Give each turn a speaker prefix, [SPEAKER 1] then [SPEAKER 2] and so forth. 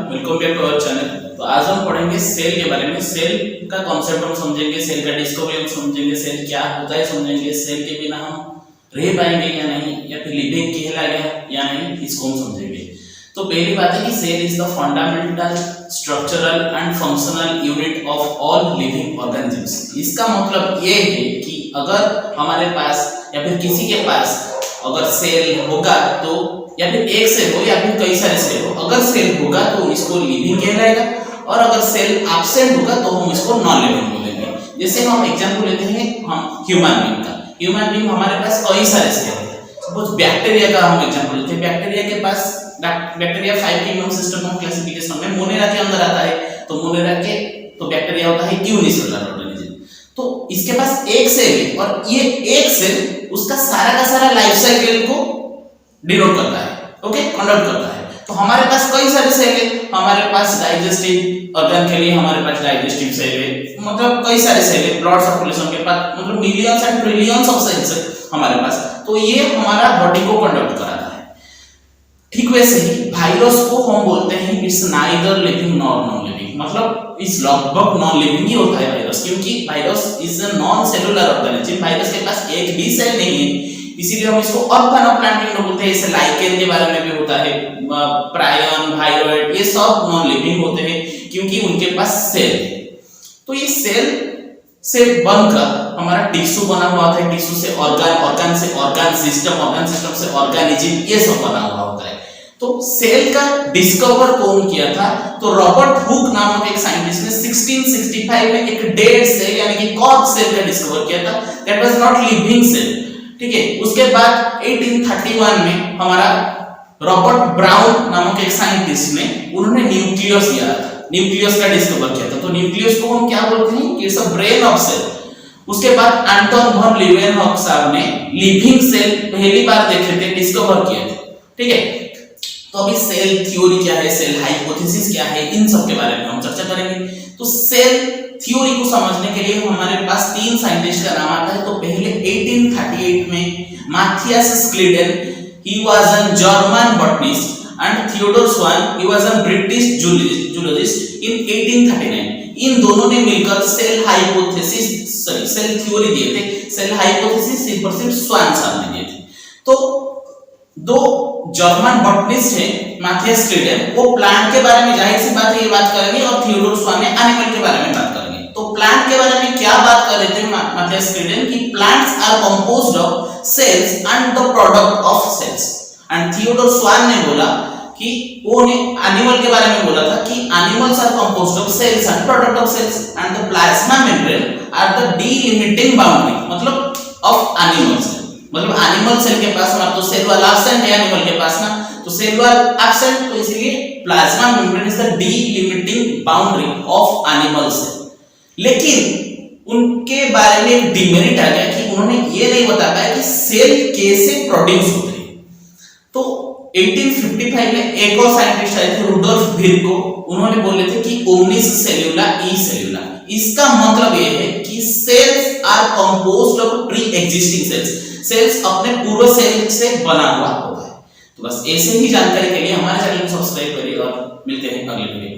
[SPEAKER 1] Welcome back to our channel. तो आज हम पढ़ेंगे सेल के बारे में। सेल का कॉन्सेप्ट हम समझेंगे, सेल का डिस्कवरी हम समझेंगे, सेल क्या होता है समझेंगे, सेल के बिना हम रह पाएंगे या नहीं, या फिर लिविंग कहलाएगा या नहीं, इसको हम समझेंगे। तो पहली बात है कि cell is the fundamental structural and functional unit of all living organisms. इसका मतलब ये है कि अगर हमारे पास या फिर किसी के पास अगर सेल होगा तो या फिर एक सेल हो या फिर कई सारे सेल हो, अगर सेल होगा तो इसको लिविंग कहलाएगा, और अगर सेल एब्सेंट होगा तो हम इसको नॉन लिविंग बोलेंगे। जैसे हम एग्जांपल लेते हैं हम ह्यूमन बीइंग का। ह्यूमन बीइंग हमारे पास कई सारे सेल हैं। सपोज बैक्टीरिया का हम एग्जांपल लेते हैं। बैक्टीरिया के पास bacteria 5 kingdom system of classification में मोनेरा के अंदर आता है। तो मोनेरा के तो बैक्टीरिया होता है यूनिसेलुलर ऑर्गेनिज्म। तो इसके पास एक सेल है और ये एक सेल उसका सारा का सारा लाइफ साइकिल को डिनोट करता है, ओके, कंडक्ट करता है। तो हमारे पास कई सारे सेल है। हमारे पास डाइजेस्टिव ऑर्गन के लिए हमारे पास डाइजेस्टिव सेल है, मतलब कई सारे सेल है। ब्लड सर्कुलेशन के पास मतलब millions and trillions of cells है हमारे पास। तो ये हमारा बॉडी को कंडक्ट कराता है। ठीक वैसे ही वायरस को हम बोलते हैं it's neither living nor non living, मतलब इस लगभग नॉन लिविंग ही होता है वायरस, क्योंकि virus is a non cellular organism. Virus के पास एक भी सेल नहीं है, इसीलिए हम इसको ऑर्गेनोप्लांटिंग बोलते हैं। जैसे लाइकेन के बारे में भी होता है, प्रायन, वायरोइड, ये सब नॉन लिविंग होते हैं क्योंकि उनके पास सेल है। तो ये सेल से बनकर हमारा टिश्यू बना हुआ होता है, टिश्यू से ऑर्गन, ऑर्गन से ऑर्गन सिस्टम, ऑर्गन सिस्टम से ऑर्गेनिज्म, ये सब बना हुआ होता है। तो सेल का डिस्कवर कौन किया था? तो रॉबर्ट हुक नामक एक साइंटिस्ट ने 1665 में एक डेड सेल यानी कि कॉर्प्स सेल का डिस्कवर किया था। That was not living cell, ठीक है। उसके बाद 1831 में हमारा रॉबर्ट ब्राउन नामक एक साइंटिस्ट ने उन्होंने न्यूक्लियस लिया था, न्यूक्लियस का डिस्कवर किया था। तो न्यूक्लियस को हम क्या बोलते हैं? It's a brain of cell. उसके बाद एंटन वॉन लीवेनहॉक साहब ने लिविंग सेल पहली बार देखे थे, डिस्कवर किए थे, ठीक है। तो अभी सेल थ्योरी क्या है, सेल हाइपोथेसिस क्या है, इन सब के बारे में हम चर्चा करेंगे। तो सेल थ्योरी को समझने के लिए हमारे पास 3 साइंटिस्ट का नाम आता है। तो पहले 1838 में Matthias Schleiden, he was a German botanist, and Theodore Schwann, he was a British zoologist in 1839। इन दोनों ने मिलकर सेल हाइपोथेसिस सेल थ्योरी दिए थे। सेल हाइपोथेसिस सिर्फ स्वान साहब ने दिए थे। तो दो जर्मन बॉटनिस्ट है माथियास स्क्लीडेन, वो प्लांट के बारे में जाहिर सी बात है ये बात करेंगे, और थियोडोर स्वान ने एनिमल के बारे में बात करेंगे। तो प्लांट के बारे में क्या बात कर रहे थे माथियास स्क्लीडेन कि plants are composed of cells and the product of cells, and Theodore Schwann ने बोला कि वो ने एनिमल के बारे में बोला था कि animals are composed of cells and product of cells, and the plasma membrane are the delimiting boundary मतलब ऑफ एनिमल्स। मतलब एनिमल सेल के पास ना तो सेल वाल एब्सेंट है एनिमल के पास ना, तो सेल वाल एब्सेंट, तो इसलिए plasma membrane is the delimiting boundary of animal cell. लेकिन उनके बारे में एक डिमेरिट आ गया कि उन्होंने ये नहीं बता पाया कि सेल कैसे प्रोड्यूस होते हैं। तो 1855 में एक और साइंटिस्ट आए थे रुडोल्फ विर्को, उन्होंने बोले थे कि ओमनिस सेल्यूला ई सेल्यूला। इसका मतलब ये है कि cells are composed of pre existing cells, cells अपने पूर्व सेल से बना हुआ होता है। तो बस ऐसे ही जानकारी के लिए हमारे चैनल को सब्सक्राइब करिए और मिलते हैं अगले वीडियो में।